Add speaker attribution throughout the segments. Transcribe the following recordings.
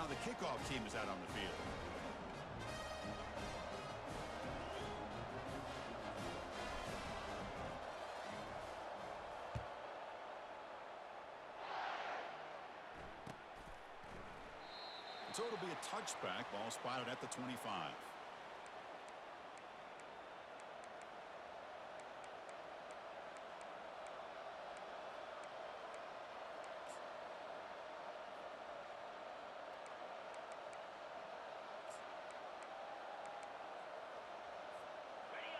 Speaker 1: Now the kickoff team is out on the field. So it'll be a touchback. Ball spotted at the 25.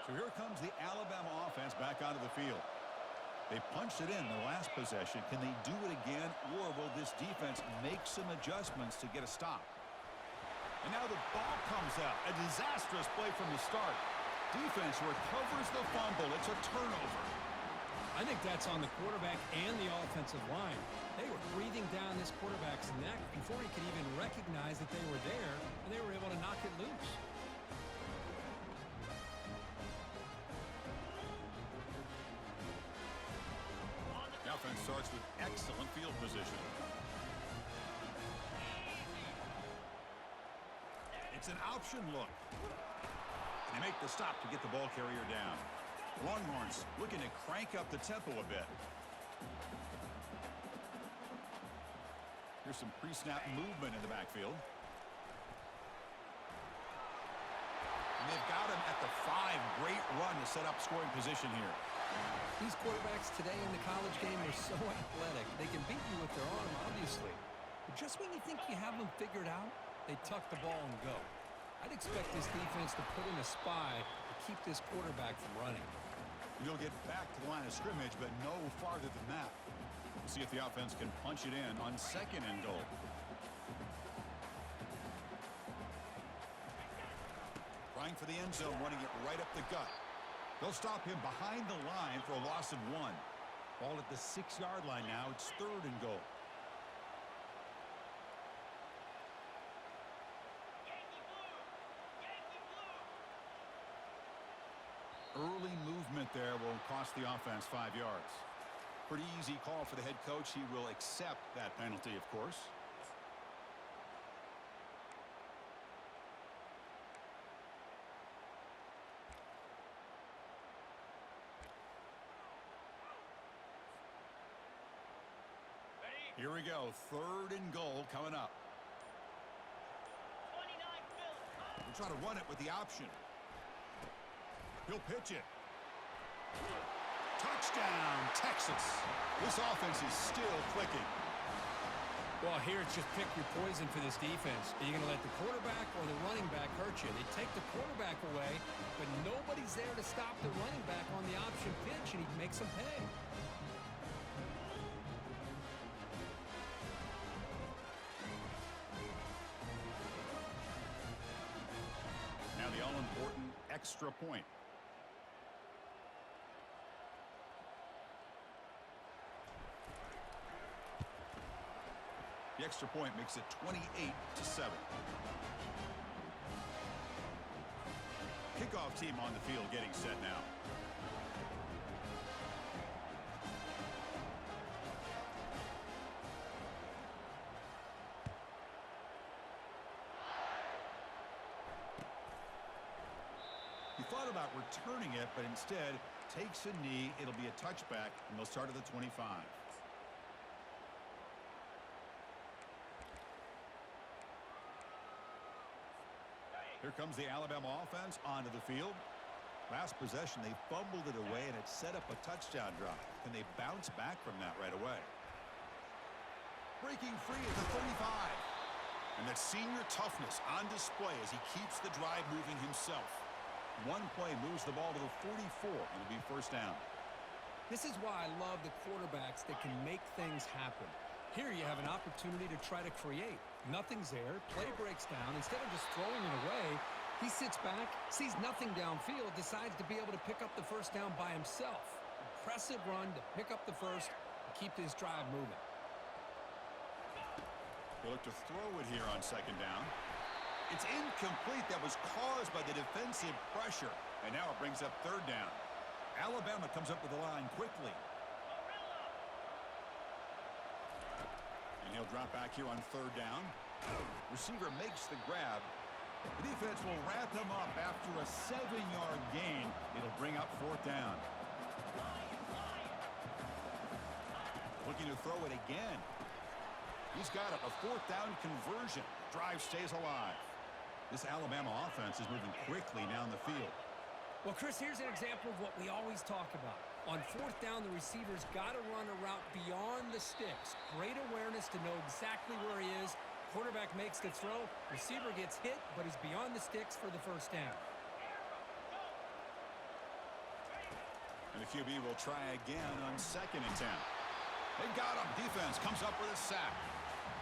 Speaker 1: So here comes the Alabama offense back onto the field. They punched it in the last possession. Can they do it again, or will this defense make some adjustments to get a stop? And now the ball comes out. A disastrous play from the start. Defense recovers the fumble. It's a turnover.
Speaker 2: I think that's on the quarterback and the offensive line. They were breathing down this quarterback's neck before he could even recognize that they were there, and they were able to knock it loose.
Speaker 1: The offense starts with excellent field position. It's an option look. And they make the stop to get the ball carrier down. Longhorns looking to crank up the tempo a bit. Here's some pre-snap movement in the backfield. And they've got him at the 5. Great run to set up scoring position here.
Speaker 2: These quarterbacks today in the college game are so athletic. They can beat you with their arm, obviously. But just when you think you have them figured out, they tuck the ball and go. I'd expect this defense to put in a spy to keep this quarterback from running.
Speaker 1: You'll get back to the line of scrimmage, but no farther than that. We'll see if the offense can punch it in on 2nd and goal. Trying for the end zone, running it right up the gut. They'll stop him behind the line for a loss of 1. Ball at the 6-yard line now. It's 3rd and goal. Early movement there will cost the offense 5 yards. Pretty easy call for the head coach. He will accept that penalty, of course. Here we go. 3rd and goal coming up. We'll try to run it with the option. He'll pitch it. Touchdown, Texas. This offense is still clicking.
Speaker 2: Well, here it's just pick your poison for this defense. Are you going to let the quarterback or the running back hurt you? They take the quarterback away, but nobody's there to stop the running back on the option pitch, and he makes them pay.
Speaker 1: Now the all-important extra point. The extra point makes it 28-7. Kickoff team on the field getting set now. He thought about returning it, but instead takes a knee. It'll be a touchback, and they'll start at the 25. Here comes the Alabama offense onto the field. Last possession, they fumbled it away, and it set up a touchdown drive. Can they bounce back from that right away? Breaking free at the 35. And that senior toughness on display as he keeps the drive moving himself. One play moves the ball to the 44, and it'll be 1st down.
Speaker 2: This is why I love the quarterbacks that can make things happen. Here you have an opportunity to try to create. Nothing's there. Play breaks down. Instead of just throwing it away, he sits back, sees nothing downfield, decides to be able to pick up the 1st down by himself. Impressive run to pick up the 1st and keep this drive moving.
Speaker 1: They look to throw it here on 2nd down. It's incomplete. That was caused by the defensive pressure. And now it brings up 3rd down. Alabama comes up with the line quickly. And he'll drop back here on 3rd down. Receiver makes the grab. The defense will wrap him up after a 7-yard gain. It'll bring up 4th down. Looking to throw it again. He's got it, a 4th down conversion. Drive stays alive. This Alabama offense is moving quickly down the field.
Speaker 2: Well, Chris, here's an example of what we always talk about. On 4th down, the receiver's got to run a route beyond the sticks. Great awareness to know exactly where he is. Quarterback makes the throw. Receiver gets hit, but is beyond the sticks for the 1st down.
Speaker 1: And the QB will try again on 2nd and 10. They got him. Defense comes up with a sack.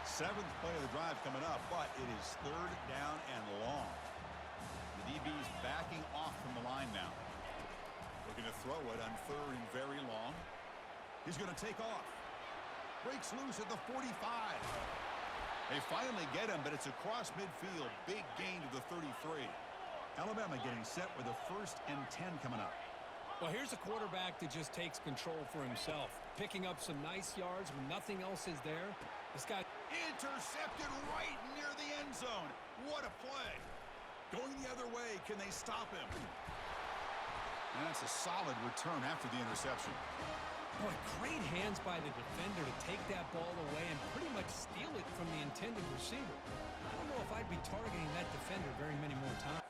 Speaker 1: 7th play of the drive coming up, but it is 3rd down and long. The DB's backing off from the line now. Looking to throw it on 3rd and very long. He's going to take off. Breaks loose at the 45. They finally get him, but it's across midfield. Big gain to the 33. Alabama getting set with a 1st and 10 coming up.
Speaker 2: Well, here's a quarterback that just takes control for himself. Picking up some nice yards when nothing else is there. This guy
Speaker 1: intercepted right near the end zone. What a play. Going the other way. Can they stop him? And that's a solid return after the interception.
Speaker 2: Boy, great hands by the defender to take that ball away and pretty much steal it from the intended receiver. I don't know if I'd be targeting that defender very many more times.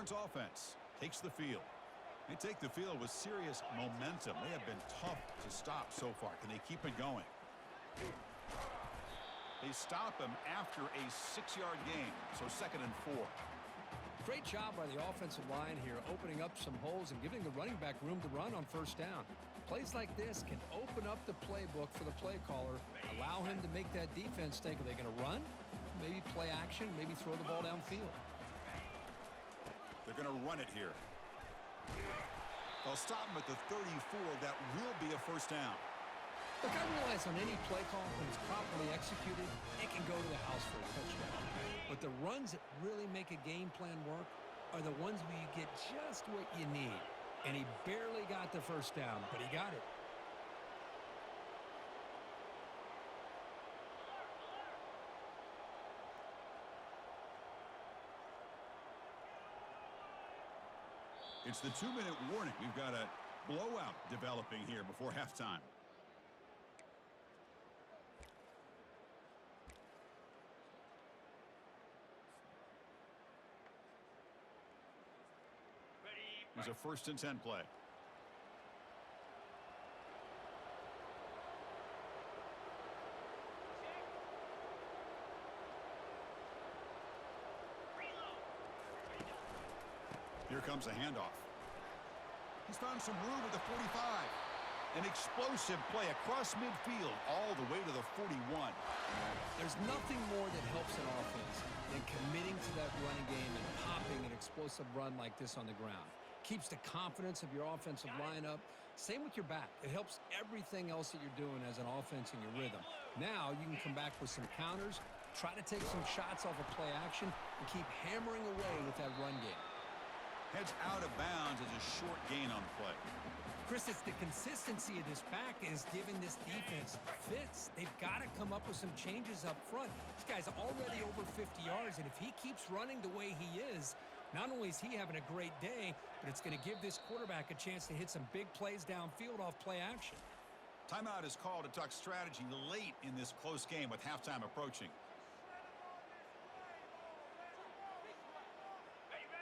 Speaker 1: Offense takes the field. They take the field with serious momentum. They have been tough to stop so far. Can they keep it going? They stop him after a 6-yard gain, so 2nd and 4.
Speaker 2: Great job by the offensive line here, opening up some holes and giving the running back room to run on 1st down. Plays like this can open up the playbook for the play caller, allow him to make that defense think, are they going to run? Maybe play action, maybe throw the ball downfield.
Speaker 1: They're going to run it here. They'll stop him at the 34. That will be a 1st down.
Speaker 2: Look, I realize on any play call, when it's properly executed, it can go to the house for a touchdown. But the runs that really make a game plan work are the ones where you get just what you need. And he barely got the 1st down, but he got it.
Speaker 1: It's the 2-minute warning. We've got a blowout developing here before halftime. It's a 1st and 10 play. Here comes a handoff. He's found some room at the 45. An explosive play across midfield all the way to the 41.
Speaker 2: There's nothing more that helps an offense than committing to that running game and popping an explosive run like this on the ground. Keeps the confidence of your offensive lineup. Same with your back. It helps everything else that you're doing as an offense in your rhythm. Now you can come back with some counters, try to take some shots off of play action, and keep hammering away with that run game.
Speaker 1: Heads out of bounds as a short gain on the play.
Speaker 2: Chris, it's the consistency of this back that is giving this defense fits. They've got to come up with some changes up front. This guy's already over 50 yards, and if he keeps running the way he is, not only is he having a great day, but it's going to give this quarterback a chance to hit some big plays downfield off play action.
Speaker 1: Timeout is called to talk strategy late in this close game with halftime approaching.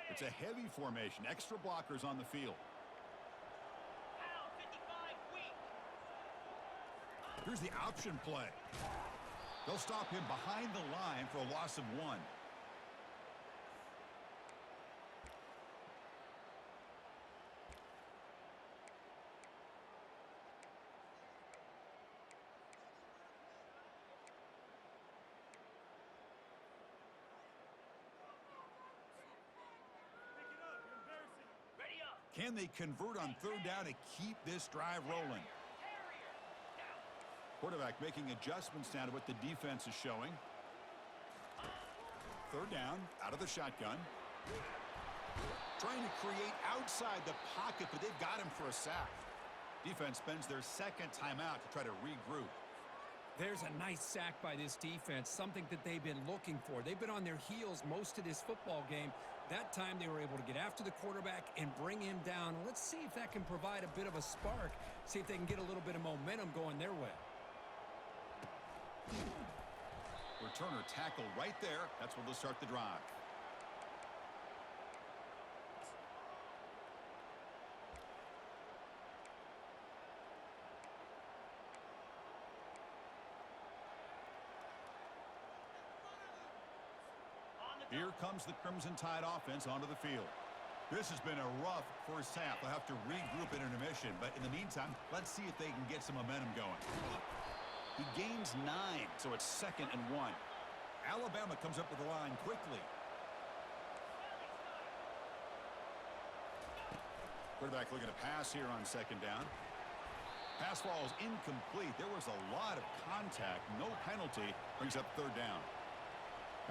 Speaker 1: It's a heavy formation, extra blockers on the field. Here's the option play. They'll stop him behind the line for a loss of 1. Can they convert on third down to keep this drive rolling? Quarterback making adjustments now to what the defense is showing. Third down, out of the shotgun. Trying to create outside the pocket, but they've got him for a sack. Defense spends their second timeout to try to regroup.
Speaker 2: There's a nice sack by this defense, something that they've been looking for. They've been on their heels most of this football game. That time they were able to get after the quarterback and bring him down. Let's see if that can provide a bit of a spark, see if they can get a little bit of momentum going their way.
Speaker 1: Returner tackle right there. That's where they'll start the drive. Here comes the Crimson Tide offense onto the field. This has been a rough first half. They'll have to regroup at intermission, but in the meantime, let's see if they can get some momentum going. He gains 9, so it's 2nd and 1. Alabama comes up with the line quickly. Quarterback looking to pass here on 2nd down. Pass falls incomplete. There was a lot of contact. No penalty. Brings up 3rd down.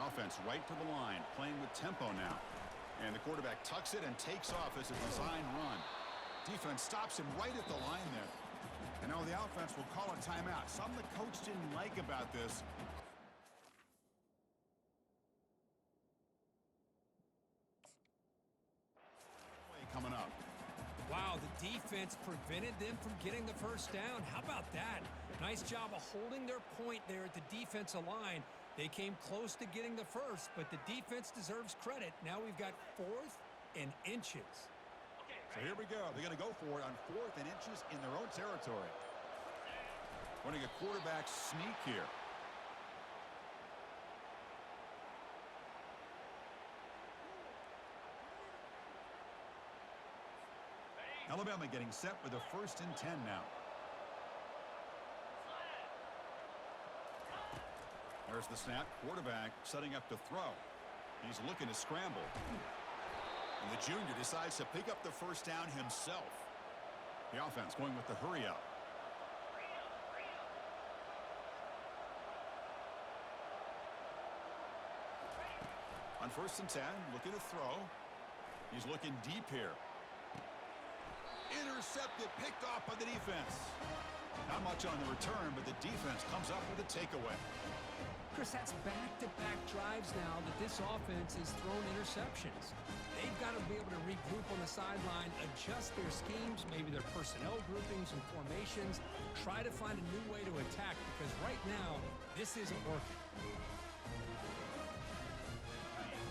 Speaker 1: Offense right to the line, playing with tempo now. And the quarterback tucks it and takes off as a design run. Defense stops him right at the line there. And now the offense will call a timeout. Something the coach didn't like about this. Coming up.
Speaker 2: Wow, the defense prevented them from getting the first down. How about that? Nice job of holding their point there at the defensive line. They came close to getting the first, but the defense deserves credit. Now we've got 4th and inches.
Speaker 1: So here we go. They're going to go for it on 4th and inches in their own territory. Running a quarterback sneak here. Alabama getting set with a 1st and 10 now. There's the snap. Quarterback setting up to throw. He's looking to scramble. And the junior decides to pick up the first down himself. The offense going with the hurry up. On 1st and 10, looking to throw. He's looking deep here. Intercepted, picked off by the defense. Not much on the return, but the defense comes up with a takeaway.
Speaker 2: Chris, that's back-to-back drives now that this offense has thrown interceptions. They've got to be able to regroup on the sideline, adjust their schemes, maybe their personnel groupings and formations, try to find a new way to attack, because right now, this isn't working.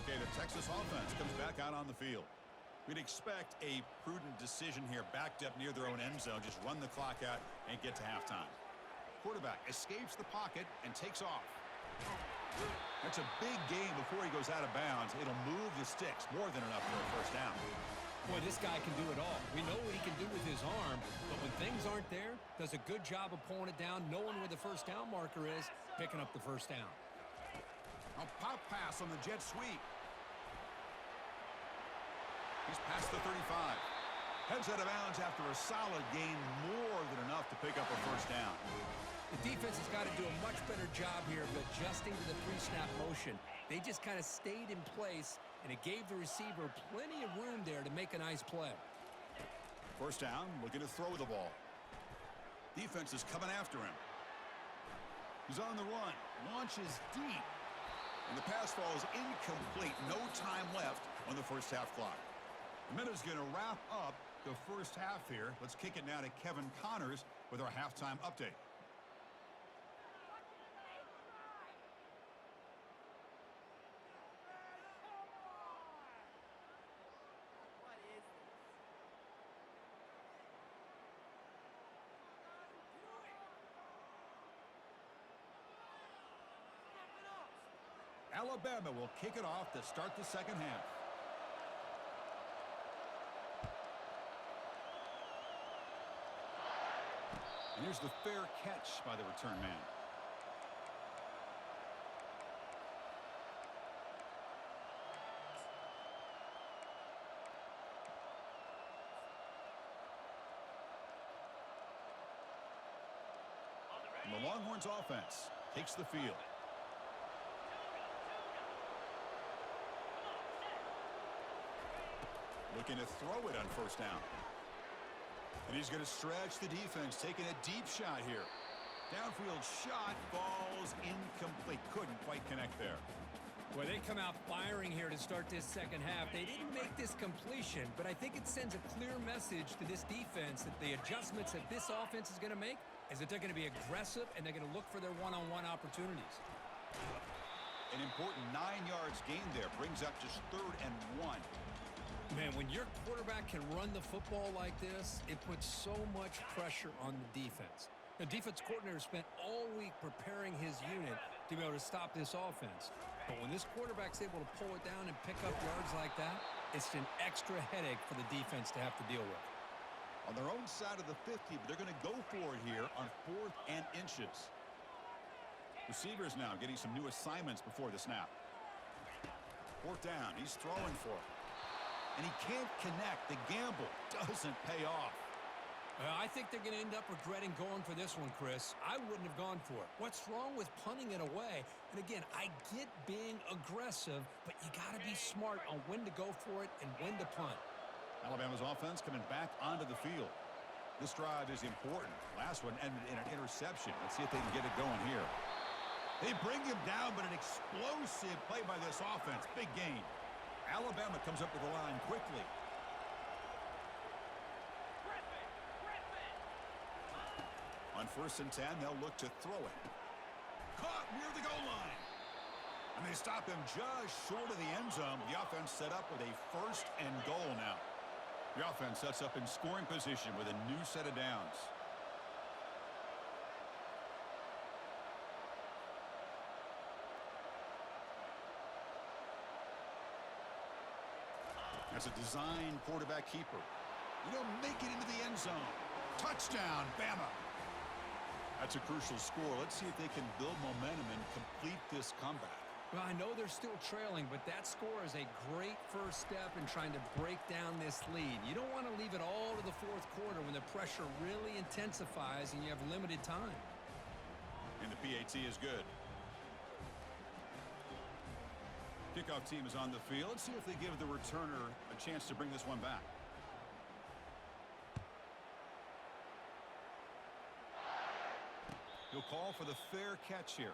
Speaker 1: Okay, the Texas offense comes back out on the field. We'd expect a prudent decision here, backed up near their own end zone, just run the clock out and get to halftime. Quarterback escapes the pocket and takes off. That's a big gain before he goes out of bounds. It'll move the sticks, more than enough for a first down.
Speaker 2: Boy, this guy can do it all. We know what he can do with his arm, but when things aren't there, does a good job of pulling it down, knowing where the first down marker is, picking up the first down.
Speaker 1: A pop pass on the jet sweep. He's past the 35. Heads out of bounds after a solid gain, more than enough to pick up a first down.
Speaker 2: The defense has got to do a much better job here of adjusting to the pre-snap motion. They just kind of stayed in place, and it gave the receiver plenty of room there to make a nice play.
Speaker 1: First down, looking to throw the ball. Defense is coming after him. He's on the run, launches deep, and the pass falls incomplete. No time left on the first half clock. The minute's going to wrap up the first half here. Let's kick it now to Kevin Connors with our halftime update. Alabama will kick it off to start the second half. And here's the fair catch by the return man. And the Longhorns offense takes the field. Looking to throw it on first down. And he's going to stretch the defense, taking a deep shot here. Downfield shot falls incomplete. Couldn't quite connect there.
Speaker 2: Well, they come out firing here to start this second half. They didn't make this completion, but I think it sends a clear message to this defense that the adjustments that this offense is going to make is that they're going to be aggressive and they're going to look for their one-on-one opportunities.
Speaker 1: An important 9 yards gain there brings up just 3rd and 1.
Speaker 2: Man, when your quarterback can run the football like this, it puts so much pressure on the defense. The defense coordinator spent all week preparing his unit to be able to stop this offense. But when this quarterback's able to pull it down and pick up yards like that, it's an extra headache for the defense to have to deal with.
Speaker 1: On their own side of the 50, but they're going to go for it here on 4th and inches. Receivers now getting some new assignments before the snap. 4th down, he's throwing for it. And he can't connect. The gamble doesn't pay off.
Speaker 2: I think they're going to end up regretting going for this one, Chris. I wouldn't have gone for it. What's wrong with punting it away? And again, I get being aggressive, but you got to be smart on when to go for it and when to punt.
Speaker 1: Alabama's offense coming back onto the field. This drive is important. Last one ended in an interception. Let's see if they can get it going here. They bring him down, but an explosive play by this offense. Big gain. Alabama comes up to the line quickly. On 1st and 10, they'll look to throw it. Caught near the goal line. And they stop him just short of the end zone. The offense set up with a 1st and goal now. The offense sets up in scoring position with a new set of downs. As a design quarterback keeper. You don't make it into the end zone. Touchdown, Bama. That's a crucial score. Let's see if they can build momentum and complete this comeback.
Speaker 2: Well, I know they're still trailing, but that score is a great first step in trying to break down this lead. You don't want to leave it all to the 4th quarter when the pressure really intensifies and you have limited time.
Speaker 1: And the PAT is good. Kickoff team is on the field. Let's see if they give the returner a chance to bring this one back. He'll call for the fair catch here.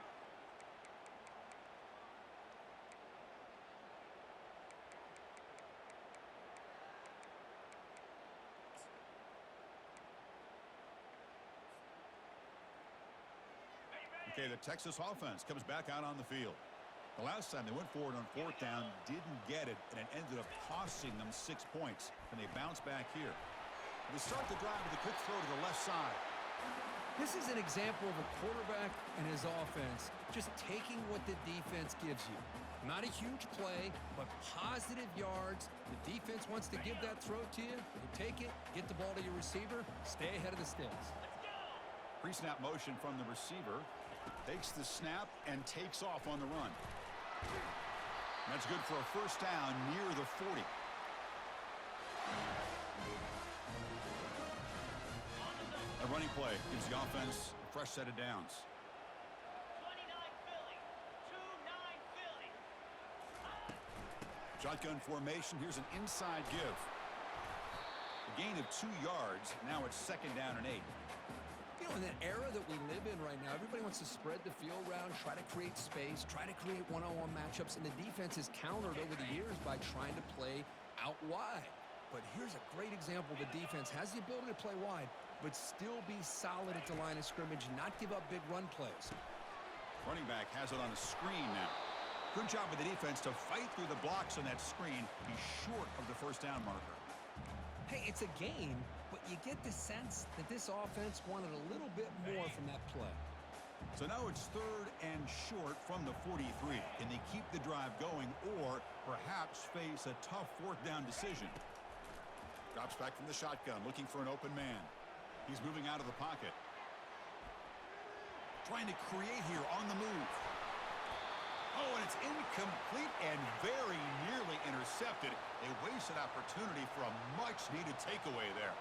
Speaker 1: Okay, the Texas offense comes back out on the field. The last time they went forward on 4th down, didn't get it, and it ended up costing them 6 points. And they bounce back here. They start the drive with a quick throw to the left side.
Speaker 2: This is an example of a quarterback and his offense just taking what the defense gives you. Not a huge play, but positive yards. The defense wants to give that throw to you. You take it, get the ball to your receiver, stay ahead of the sticks.
Speaker 1: Pre-snap motion from the receiver. Takes the snap and takes off on the run. That's good for a 1st down near the 40. A running play gives the offense a fresh set of downs.
Speaker 3: 29 Philly. 2-9 Philly.
Speaker 1: Shotgun formation. Here's an inside give. A gain of 2 yards. Now it's 2nd down and 8.
Speaker 2: You know, in that era that we live in right now, everybody wants to spread the field around, try to create space, try to create one-on-one matchups, and the defense is countered over the years by trying to play out wide. But here's a great example. The defense has the ability to play wide, but still be solid at the line of scrimmage and not give up big run plays.
Speaker 1: Running back has it on a screen now. Good job of the defense to fight through the blocks on that screen. He's short of the 1st down marker.
Speaker 2: Hey, it's a game, but you get the sense that this offense wanted a little bit more from that play.
Speaker 1: So now it's 3rd and short from the 43. Can they keep the drive going or perhaps face a tough 4th down decision? Drops back from the shotgun, looking for an open man. He's moving out of the pocket. Trying to create here on the move. Oh, and it's incomplete and very nearly intercepted. A wasted opportunity for a much-needed takeaway there.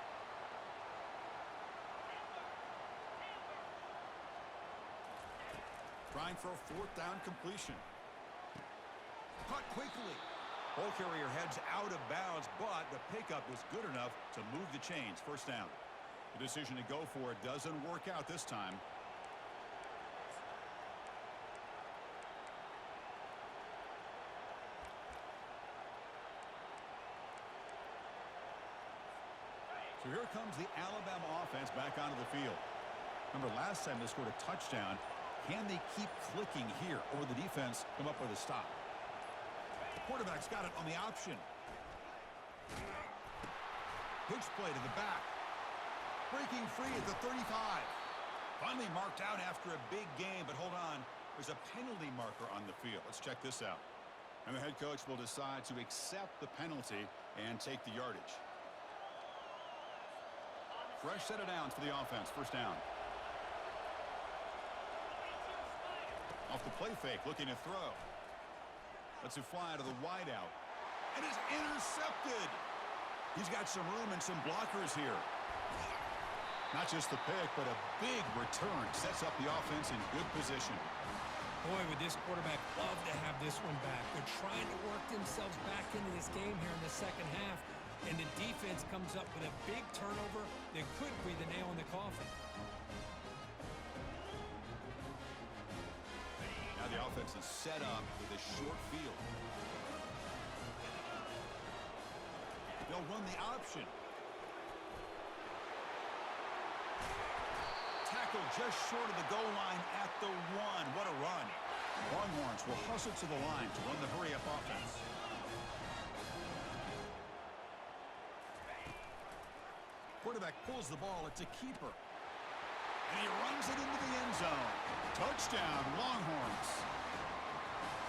Speaker 1: for a fourth down completion. Caught quickly. Ball carrier heads out of bounds, but the pickup was good enough to move the chains. First down. The decision to go for it doesn't work out this time. So here comes the Alabama offense back onto the field. Remember last time they scored a touchdown. Can they keep clicking here, or will the defense come up with a stop? The quarterback's got it on the option. Pitch play to the back. Breaking free at the 35. Finally marked out after a big game, but hold on. There's a penalty marker on the field. Let's check this out. And the head coach will decide to accept the penalty and take the yardage. Fresh set of downs for the offense. First down. Off the play fake, looking to throw. Lets it fly to the wideout. And is intercepted. He's got some room and some blockers here. Not just the pick, but a big return. Sets up the offense in good position.
Speaker 2: Boy, would this quarterback love to have this one back. They're trying to work themselves back into this game here in the second half. And the defense comes up with a big turnover that could be the nail in the coffin.
Speaker 1: Now the offense is set up with a short field. They'll run the option. Tackled just short of the goal line at the 1. What a run. Longhorns will hustle to the line to run the hurry-up offense. Quarterback pulls the ball. It's a keeper. And he runs it into the end zone. Touchdown, Longhorns.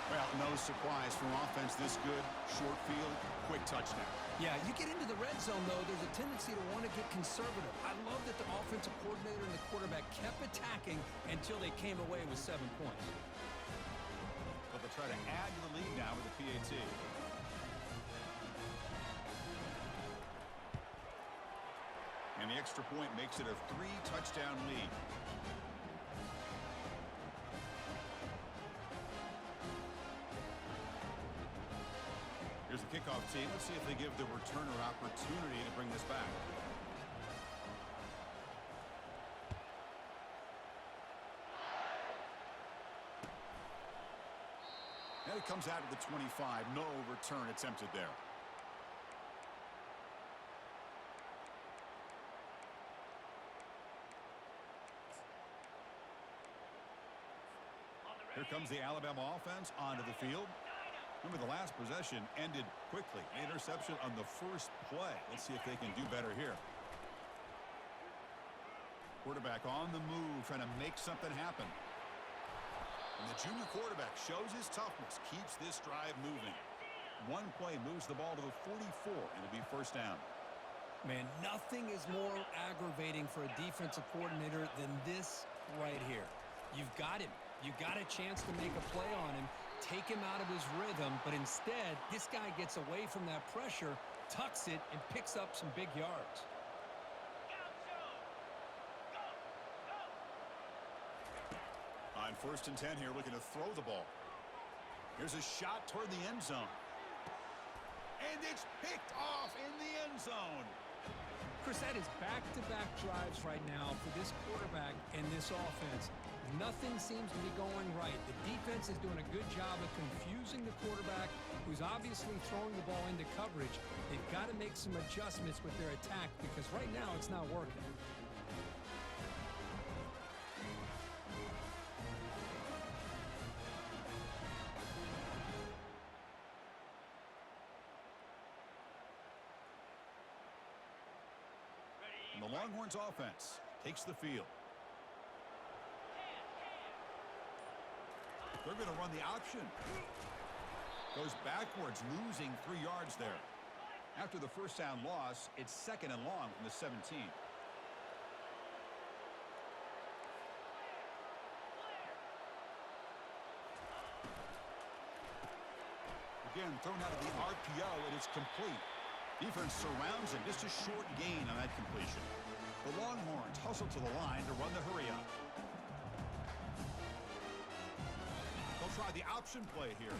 Speaker 1: Well, no surprise from offense this good. Short field, quick touchdown.
Speaker 2: Yeah, you get into the red zone, though, there's a tendency to want to get conservative. I love that the offensive coordinator and the quarterback kept attacking until they came away with 7 points.
Speaker 1: But they'll try to add to the lead now with the PAT. And the extra point makes it a 3-touchdown lead. Here's the kickoff team. Let's see if they give the returner opportunity to bring this back. And it comes out of the 25. No return attempted there. Here comes the Alabama offense onto the field. Remember, the last possession ended quickly. Interception on the first play. Let's see if they can do better here. Quarterback on the move, trying to make something happen. And the junior quarterback shows his toughness, keeps this drive moving. One play moves the ball to the 44, and it'll be first down.
Speaker 2: Man, nothing is more aggravating for a defensive coordinator than this right here. You've got him. You got a chance to make a play on him, take him out of his rhythm, but instead, this guy gets away from that pressure, tucks it, and picks up some big yards.
Speaker 1: On 1st and 10 here, looking to throw the ball. Here's a shot toward the end zone. And it's picked off in the end zone.
Speaker 2: Chris, that is back-to-back drives right now for this quarterback and this offense. Nothing seems to be going right. The defense is doing a good job of confusing the quarterback, who's obviously throwing the ball into coverage. They've got to make some adjustments with their attack because right now it's not working.
Speaker 1: And the Longhorns offense takes the field. They're going to run the option. Goes backwards, losing 3 yards there. After the first down loss, it's 2nd and long from the 17. Again, thrown out of the RPO, and it's complete. Defense surrounds him. Just a short gain on that completion. The Longhorns hustle to the line to run the hurry-up. try the option play here.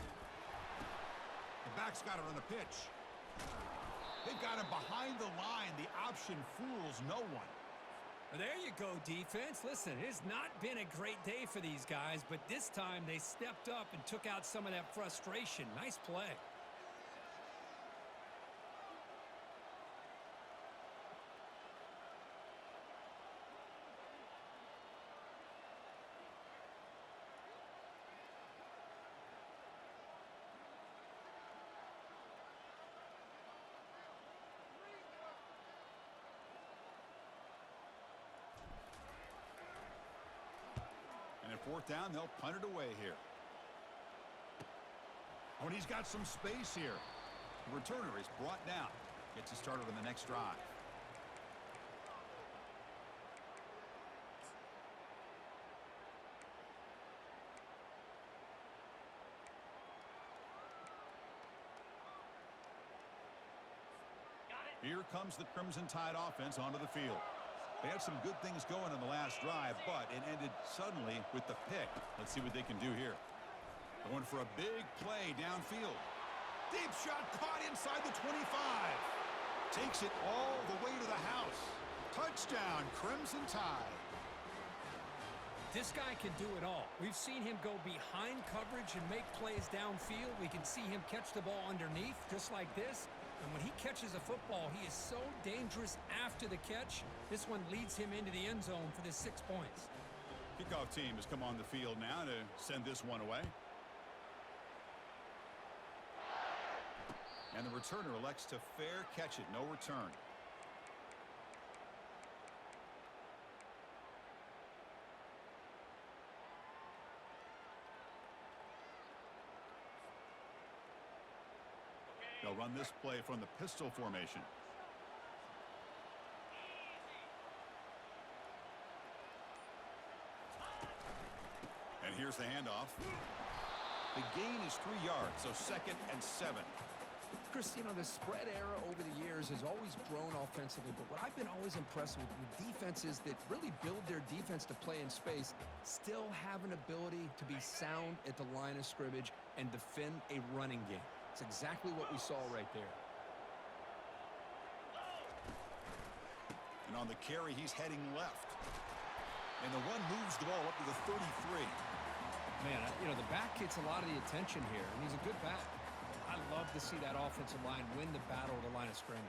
Speaker 1: The back's got it on the pitch. They've got him behind the line. The option fools no one.
Speaker 2: There you go, defense. Listen, it's not been a great day for these guys, but this time they stepped up and took out some of that frustration. Nice play.
Speaker 1: And at fourth down, they'll punt it away here. Oh, and he's got some space here. The returner is brought down. Gets us started on the next drive. Here comes the Crimson Tide offense onto the field. They had some good things going in the last drive, but it ended suddenly with the pick. Let's see what they can do here. Going for a big play downfield. Deep shot caught inside the 25. Takes it all the way to the house. Touchdown, Crimson Tide.
Speaker 2: This guy can do it all. We've seen him go behind coverage and make plays downfield. We can see him catch the ball underneath just like this. And when he catches a football, he is so dangerous after the catch. This one leads him into the end zone for the 6 points.
Speaker 1: Kickoff team has come on the field now to send this one away. And the returner elects to fair catch it. No return. They'll run this play from the pistol formation. And here's the handoff. The gain is 3 yards, so 2nd and 7.
Speaker 2: Chris, you know, the spread era over the years has always grown offensively, but what I've been always impressed with defenses that really build their defense to play in space still have an ability to be sound at the line of scrimmage and defend a running game. It's exactly what we saw right there.
Speaker 1: And on the carry, he's heading left. And the run moves the ball up to the 33.
Speaker 2: Man, you know, the back gets a lot of the attention here, and he's a good back. I love to see that offensive line win the battle at the line of scrimmage.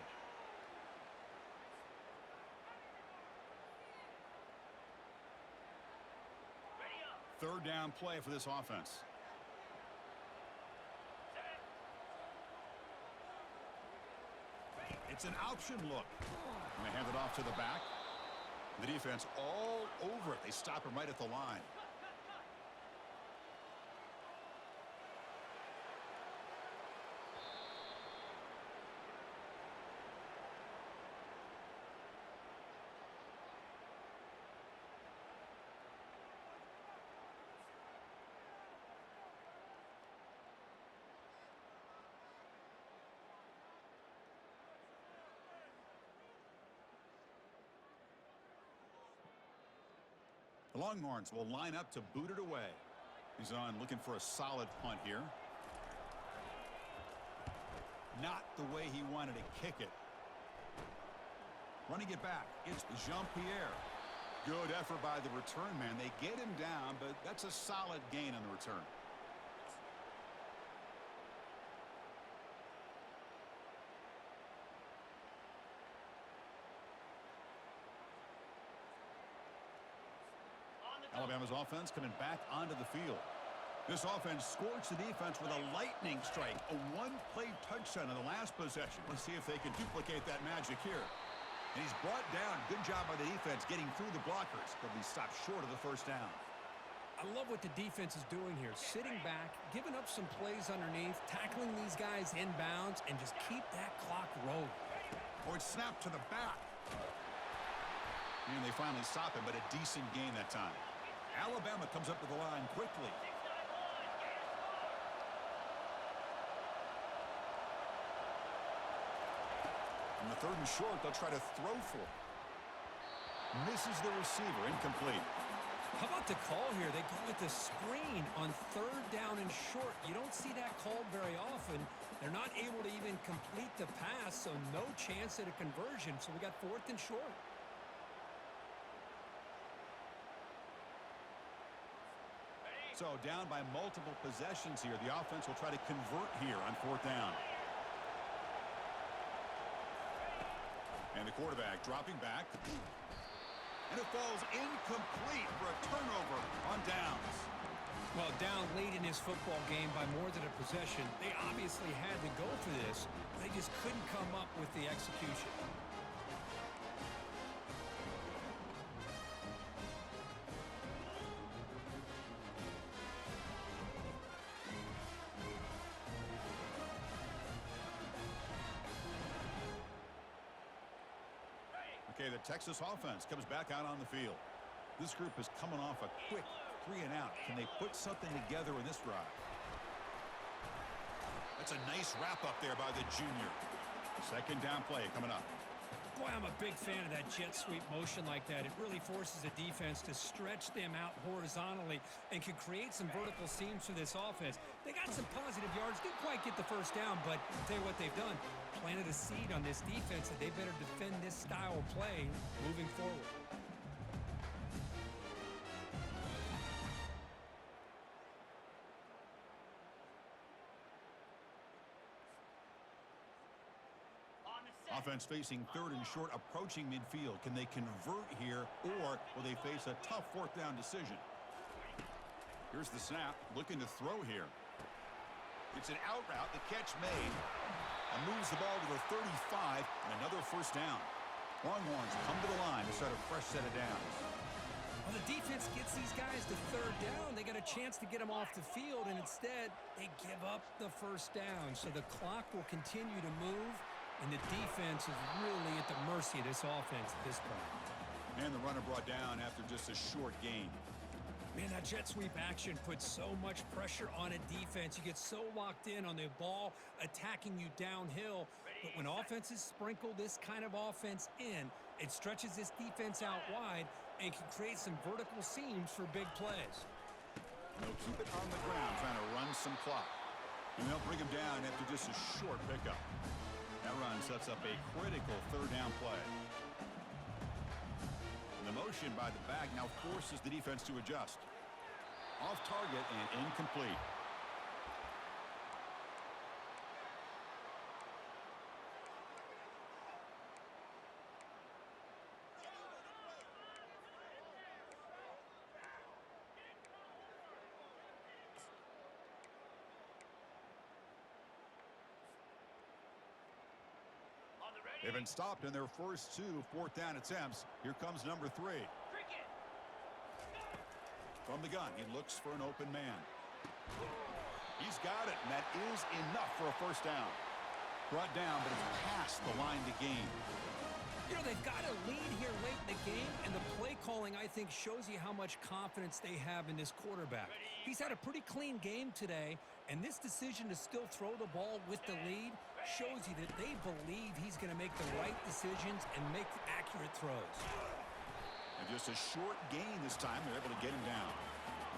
Speaker 1: Third down play for this offense. It's an option look. And they hand it off to the back. The defense all over it. They stop him right at the line. The Longhorns will line up to boot it away. He's on looking for a solid punt here. Not the way he wanted to kick it. Running it back, it's Jean-Pierre. Good effort by the return man. They get him down, but that's a solid gain on the return. Alabama's offense coming back onto the field. This offense scorched the defense with a lightning strike, a one-play touchdown in the last possession. Let's see if they can duplicate that magic here. And he's brought down. Good job by the defense getting through the blockers. They'll be stopped short of the first down.
Speaker 2: I love what the defense is doing here. Sitting back, giving up some plays underneath, tackling these guys inbounds, and just keep that clock rolling.
Speaker 1: Or it's snapped to the back. And they finally stop him, but a decent gain that time. Alabama comes up to the line quickly. On the 3rd and short, they'll try to throw for it. Misses the receiver, incomplete.
Speaker 2: How about the call here? They go with the screen on third down and short. You don't see that called very often. They're not able to even complete the pass, so no chance at a conversion. So we got fourth and short.
Speaker 1: So down by multiple possessions here. The offense will try to convert here on fourth down. And the quarterback dropping back. And it falls incomplete for a turnover on downs.
Speaker 2: Well, down late in this football game by more than a possession, they obviously had to go for this. They just couldn't come up with the execution.
Speaker 1: Okay, the Texas offense comes back out on the field. This group is coming off a quick 3 and out. Can they put something together in this drive? That's a nice wrap up there by the junior. Second down play coming up.
Speaker 2: Boy, I'm a big fan of that jet sweep motion like that. It really forces a defense to stretch them out horizontally and can create some vertical seams for this offense. They got some positive yards. Didn't quite get the first down, but I'll tell you what they've done. Planted a seed on this defense that they better defend this style of play moving forward.
Speaker 1: Offense facing third and short, approaching midfield. Can they convert here, or will they face a tough fourth down decision? Here's the snap, looking to throw here. It's an out route, the catch made, and moves the ball to the 35, and another first down. Longhorns come to the line to start a fresh set of downs.
Speaker 2: Well, the defense gets these guys to third down. They got a chance to get them off the field, and instead, they give up the first down. So the clock will continue to move, and the defense is really at the mercy of this offense at this point.
Speaker 1: And the runner brought down after just a short gain.
Speaker 2: Man, that jet sweep action puts so much pressure on a defense. You get so locked in on the ball attacking you downhill. But when offenses sprinkle this kind of offense in, it stretches this defense out wide and can create some vertical seams for big plays.
Speaker 1: They'll keep it on the ground, trying to run some clock. And they'll bring him down after just a short pickup. That run sets up a critical third down play. And the motion by the back now forces the defense to adjust. Off target and incomplete. They've been stopped in their first 2 fourth down attempts. Here comes number 3. From the gun, he looks for an open man. He's got it, and that is enough for a first down. Brought down, but it's past the line to gain.
Speaker 2: You know, they've got a lead here late in the game, and the play calling, I think, shows you how much confidence they have in this quarterback. He's had a pretty clean game today, and this decision to still throw the ball with the lead shows you that they believe he's going to make the right decisions and make accurate throws.
Speaker 1: And just a short gain this time, they're able to get him down.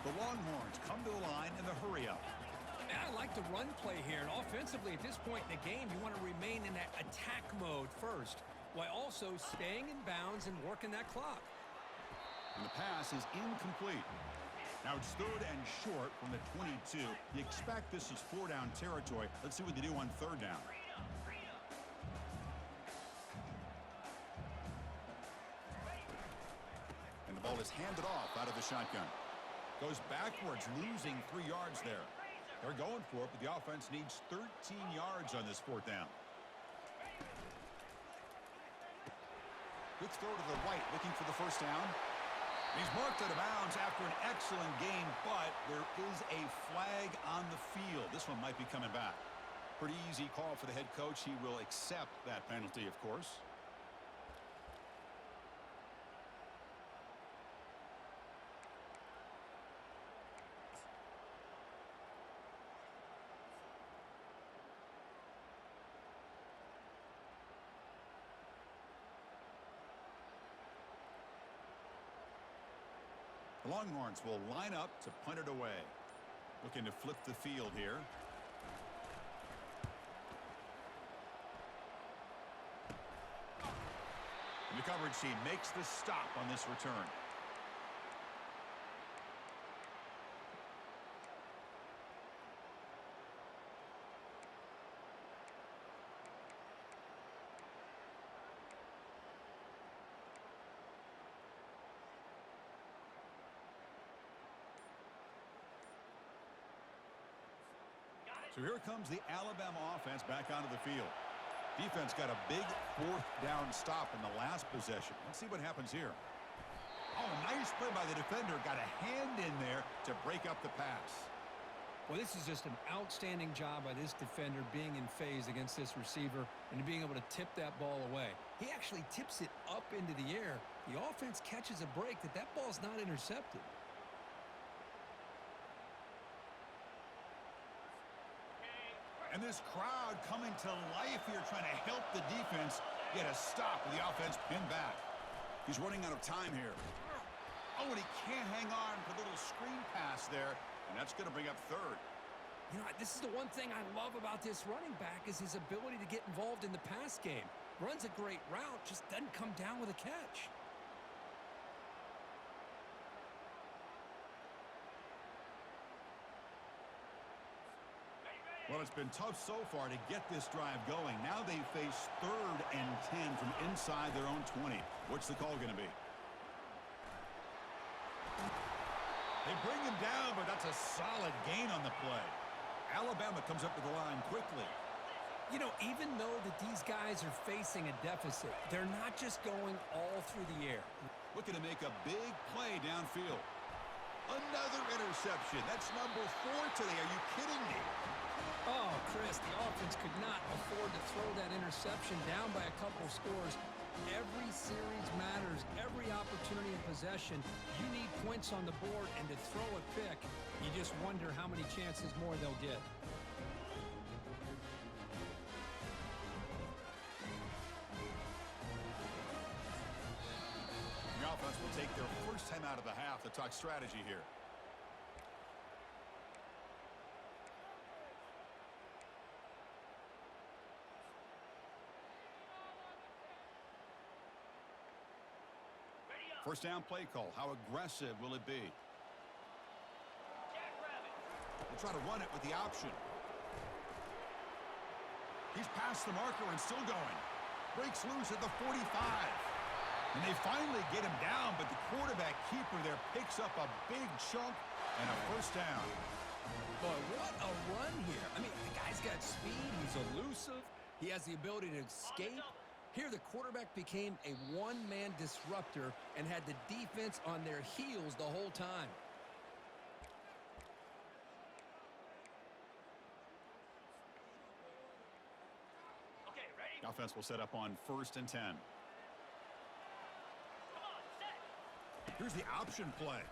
Speaker 1: The Longhorns come to the line in the hurry-up.
Speaker 2: And I like the run play here, and offensively at this point in the game, you want to remain in that attack mode first, while also staying in bounds and working that clock.
Speaker 1: And the pass is incomplete. Now it's third and short from the 22. You expect this is 4-down territory. Let's see what they do on third down. And the ball is handed off out of the shotgun. Goes backwards, losing 3 yards there. They're going for it, but the offense needs 13 yards on this fourth down. Quick throw to the right, looking for the first down. He's marked out of bounds after an excellent game, but there is a flag on the field. This one might be coming back. Pretty easy call for the head coach. He will accept that penalty, of course. Longhorns will line up to punt it away. Looking to flip the field here. And the coverage team makes the stop on this return. So here comes the Alabama offense back onto the field. Defense got a big fourth down stop in the last possession. Let's see what happens here. Oh, nice play by the defender. Got a hand in there to break up the pass.
Speaker 2: Well, this is just an outstanding job by this defender being in phase against this receiver and being able to tip that ball away. He actually tips it up into the air. The offense catches a break that ball's not intercepted.
Speaker 1: And this crowd coming to life here, trying to help the defense get a stop with the offense pinned back. He's running out of time here. Oh, and he can't hang on for the little screen pass there, and that's going to bring up third.
Speaker 2: You know, this is the one thing I love about this running back is his ability to get involved in the pass game. Runs a great route, just doesn't come down with a catch.
Speaker 1: Well, it's been tough so far to get this drive going. Now they face 3rd and 10 from inside their own 20. What's the call going to be? They bring him down, but that's a solid gain on the play. Alabama comes up to the line quickly.
Speaker 2: You know, even though that these guys are facing a deficit, they're not just going all through the air.
Speaker 1: Looking to make a big play downfield. Another interception. That's number 4 today. Are you kidding me?
Speaker 2: Oh, Chris, the offense could not afford to throw that interception down by a couple scores. Every series matters. Every opportunity in possession, you need points on the board, and to throw a pick, you just wonder how many chances more they'll get.
Speaker 1: The offense will take their first time out of the half to talk strategy here. First down play call. How aggressive will it be? We'll try to run it with the option. He's past the marker and still going. Breaks loose at the 45. And they finally get him down, but the quarterback keeper there picks up a big chunk and a first down.
Speaker 2: Boy, what a run here. I mean, the guy's got speed. He's elusive. He has the ability to escape. Here, the quarterback became a one-man disruptor and had the defense on their heels the whole time.
Speaker 3: Okay, ready?
Speaker 1: The offense will set up on 1st and 10.
Speaker 3: Come on, set.
Speaker 1: Here's the option play.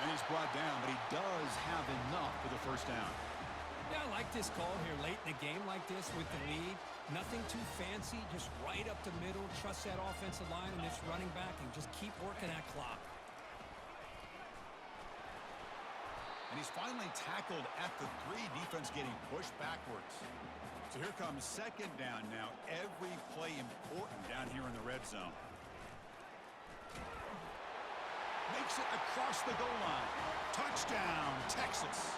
Speaker 1: And he's brought down, but he does have enough for the first down.
Speaker 2: Yeah, I like this call here late in the game like this with the lead. Nothing too fancy, just right up the middle. Trust that offensive line and this running back and just keep working that clock.
Speaker 1: And he's finally tackled at the 3. Defense getting pushed backwards. So here comes 2nd down now. Every play important down here in the red zone. Makes it across the goal line. Touchdown, Texas.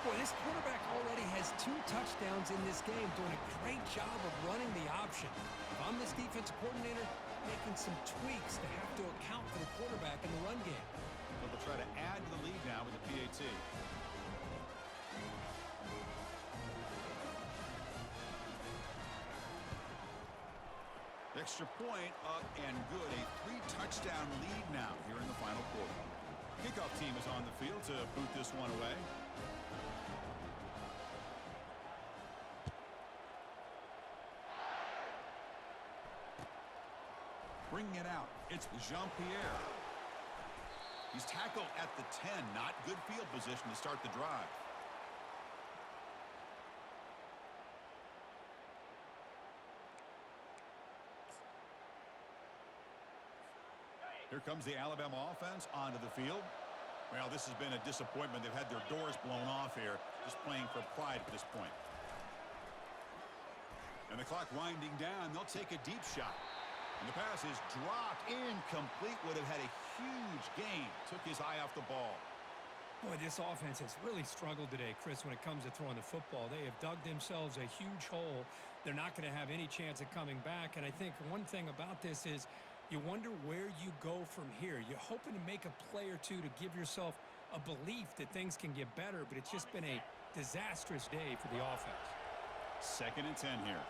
Speaker 2: Boy, this quarterback already has 2 touchdowns in this game, doing a great job of running the option. If I'm this defensive coordinator, making some tweaks to have to account for the quarterback in the run game.
Speaker 1: But they'll try to add to the lead now with the PAT. Extra point up and good. A 3-touchdown lead now here in the final quarter. Kickoff team is on the field to boot this one away. Bringing it out, it's Jean-Pierre. He's tackled at the 10. Not good field position to start the drive. Here comes the Alabama offense onto the field. Well, this has been a disappointment. They've had their doors blown off here, just playing for pride at this point. And the clock winding down, they'll take a deep shot. And the pass is dropped, incomplete. Would have had a huge gain. Took his eye off the ball.
Speaker 2: Boy, this offense has really struggled today, Chris, when it comes to throwing the football. They have dug themselves a huge hole. They're not going to have any chance of coming back. And I think one thing about this is you wonder where you go from here. You're hoping to make a play or two to give yourself a belief that things can get better, but it's just been a disastrous day for the offense.
Speaker 1: 2nd and 10 here.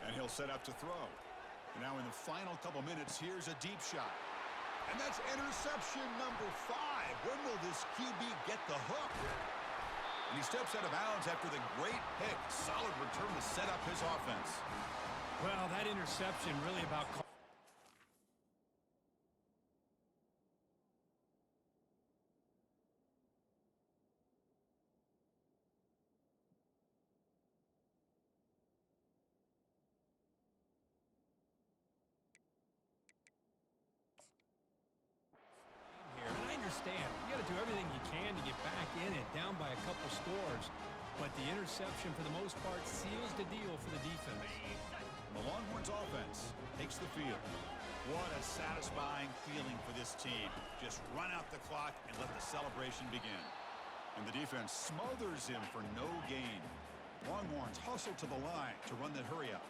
Speaker 1: And he'll set up to throw. Now in the final couple minutes, here's a deep shot. And that's interception number 5. When will this QB get the hook? And he steps out of bounds after the great pick. Solid return to set up his offense.
Speaker 2: Well, that interception really about... You got to do everything you can to get back in it, down by a couple scores. But the interception, for the most part, seals the deal for the defense.
Speaker 1: The Longhorns offense takes the field. What a satisfying feeling for this team. Just run out the clock and let the celebration begin. And the defense smothers him for no gain. Longhorns hustle to the line to run the hurry up.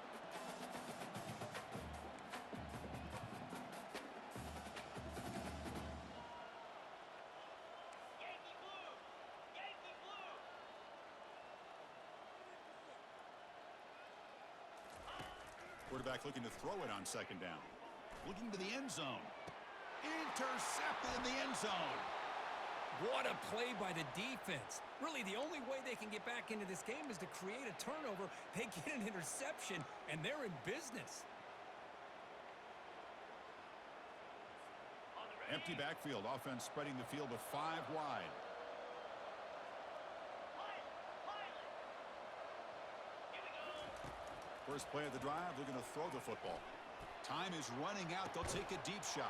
Speaker 1: Quarterback looking to throw it on 2nd down. Looking to the end zone. Intercepted in the end zone.
Speaker 2: What a play by the defense. Really, the only way they can get back into this game is to create a turnover. They get an interception, and they're in business.
Speaker 1: Empty backfield. Offense spreading the field with 5 wide. First play of the drive, looking to throw the football. Time is running out. They'll take a deep shot.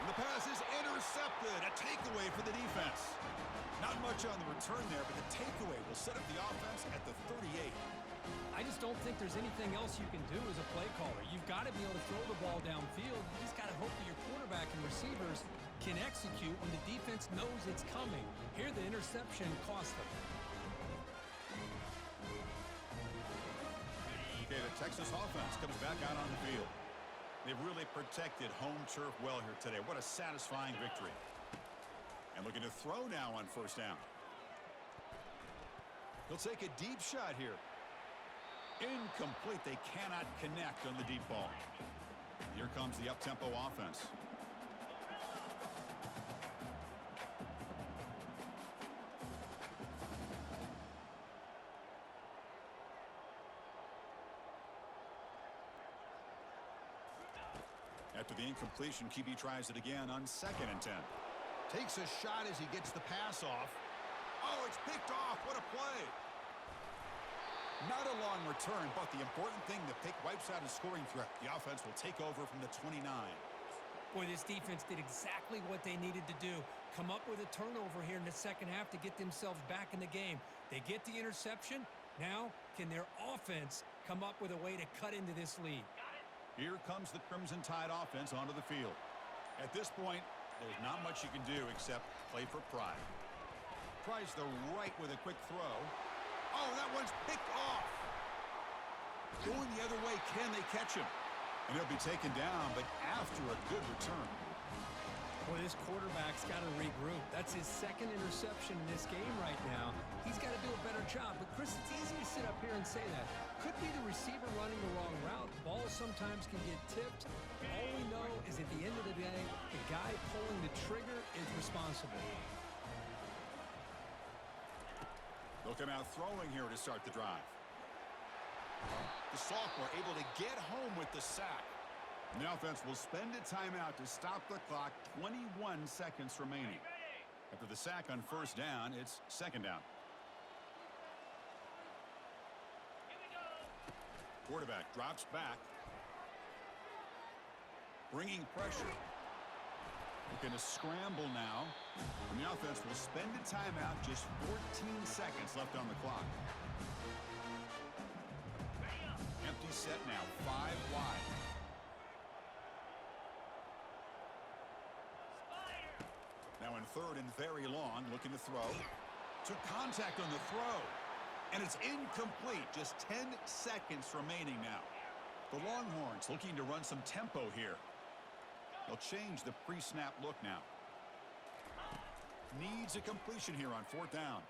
Speaker 1: And the pass is intercepted. A takeaway for the defense. Not much on the return there, but the takeaway will set up the offense at the 38.
Speaker 2: I just don't think there's anything else you can do as a play caller. You've got to be able to throw the ball downfield. You just got to hope that your quarterback and receivers can execute when the defense knows it's coming. Here, the interception cost them.
Speaker 1: Okay, the Texas offense comes back out on the field. They've really protected home turf well here today. What a satisfying victory. And looking to throw now on 1st down. He'll take a deep shot here. Incomplete. They cannot connect on the deep ball. Here comes the up-tempo offense. After the incompletion, QB tries it again on 2nd and 10. Takes a shot as he gets the pass off. Oh, it's picked off. What a play. Not a long return, but the important thing, the pick wipes out a scoring threat. The offense will take over from the 29.
Speaker 2: Boy, this defense did exactly what they needed to do. Come up with a turnover here in the 2nd half to get themselves back in the game. They get the interception. Now, can their offense come up with a way to cut into this lead?
Speaker 1: Here comes the Crimson Tide offense onto the field. At this point, there's not much you can do except play for pride. Tries the right with a quick throw. Oh, that one's picked off. Going the other way, can they catch him? And he'll be taken down, but after a good return.
Speaker 2: Boy, this quarterback's got to regroup. That's his 2nd interception in this game right now. He's got to do a better job. But, Chris, it's easy to sit up here and say that. Could be the receiver running the wrong route. Balls sometimes can get tipped. All we know is at the end of the day, the guy pulling the trigger is responsible.
Speaker 1: They'll come out throwing here to start the drive. The sophomore able to get home with the sack. And the offense will spend a timeout to stop the clock. 21 seconds remaining. After the sack on 1st down, it's 2nd down. Quarterback drops back. bringing pressure. Looking to scramble now. And the offense will spend a timeout. Just 14 seconds left on the clock. Empty set now. 5 wide. Now in third and very long. Looking to throw. Took contact on the throw. And it's incomplete. Just 10 seconds remaining now. The Longhorns looking to run some tempo here. They'll change the pre-snap look now. Needs a completion here on 4th down.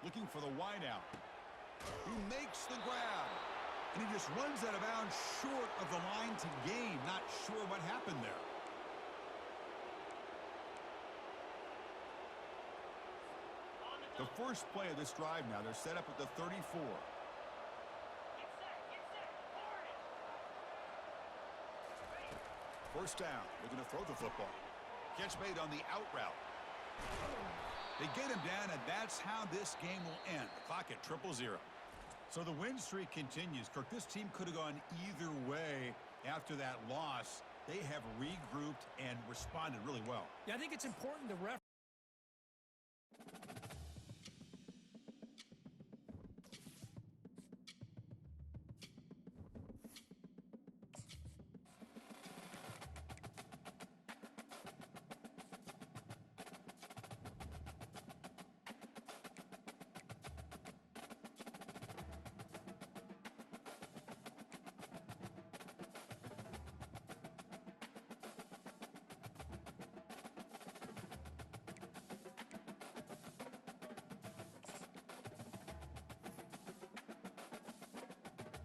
Speaker 1: Looking for the wideout. He makes the grab. And he just runs out of bounds short of the line to gain. Not sure what happened there. The first play of this drive now. They're set up at the 34. First down, looking to throw the football. Catch made on the out route. They get him down, and that's how this game will end. The clock at 0-0. So the win streak continues. Kirk, this team could have gone either way after that loss. They have regrouped and responded really well.
Speaker 2: Yeah, I think it's important the ref